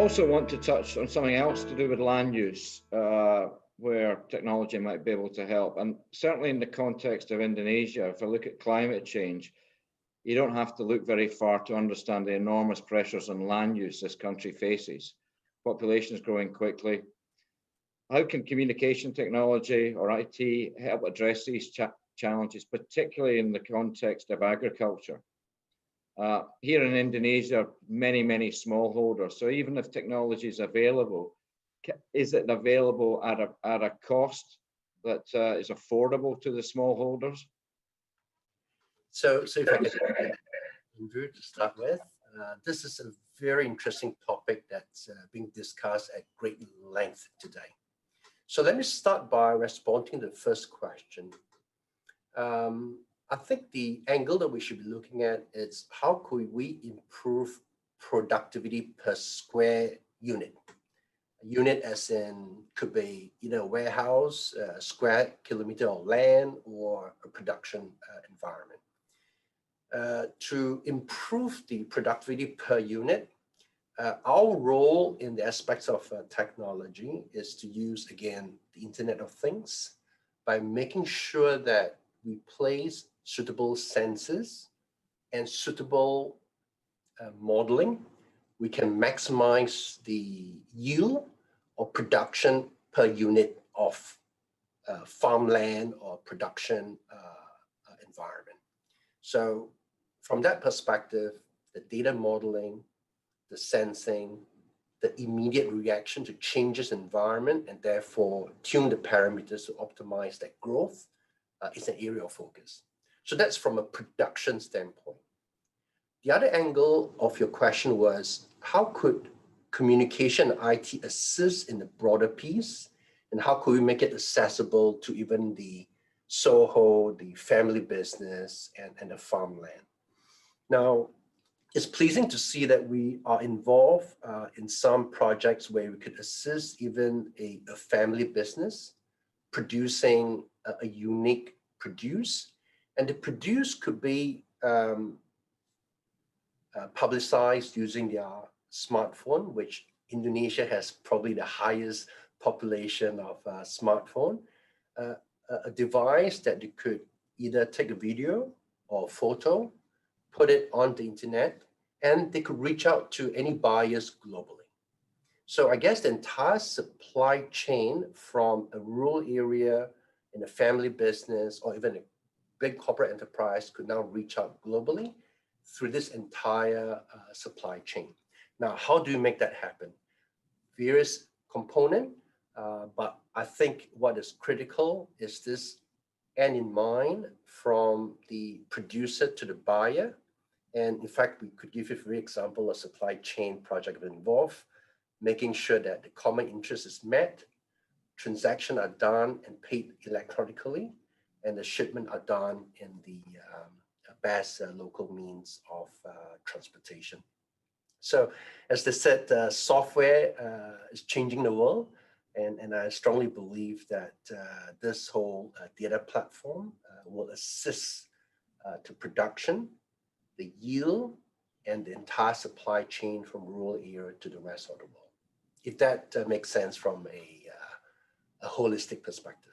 also want to touch on something else to do with land use, where technology might be able to help. And certainly in the context of Indonesia, if I look at climate change, you don't have to look very far to understand the enormous pressures on land use this country faces. Population is growing quickly. How can communication technology or IT help address these challenges, particularly in the context of agriculture? Here in Indonesia, many smallholders. So even if technology is available, is it available at a cost that is affordable to the smallholders? So if I could, Andrew, to start with, this is a very interesting topic that's being discussed at great length today. So let me start by responding to the first question. I think the angle that we should be looking at is how could we improve productivity per square unit? A unit as in could be a warehouse, a square kilometer of land, or a production environment. To improve the productivity per unit, our role in the aspects of technology is to use, again, the Internet of Things by making sure that we place suitable sensors and suitable modeling. We can maximize the yield or production per unit of farmland or production environment. So from that perspective, the data modeling, the sensing, the immediate reaction to changes in environment, and therefore tune the parameters to optimize that growth is an area of focus. So that's from a production standpoint. The other angle of your question was, how could communication and IT assist in the broader piece? And how could we make it accessible to even the SOHO, the family business, and the farmland? Now, it's pleasing to see that we are involved in some projects where we could assist even a family business producing a unique produce. And the produce could be publicized using their smartphone, which Indonesia has probably the highest population of smartphone. A device that they could either take a video or photo, put it on the internet, and they could reach out to any buyers globally. So I guess the entire supply chain from a rural area in a family business or even a big corporate enterprise could now reach out globally through this entire supply chain. Now, how do you make that happen? Various components, but I think what is critical is this end in mind from the producer to the buyer. And in fact, we could give you a very example, a supply chain project involved, making sure that the common interest is met, transactions are done and paid electronically, and the shipment are done in the best local means of transportation. So as they said, software is changing the world, and I strongly believe that this whole data platform will assist to production, the yield, and the entire supply chain from rural area to the rest of the world. If that makes sense from a holistic perspective.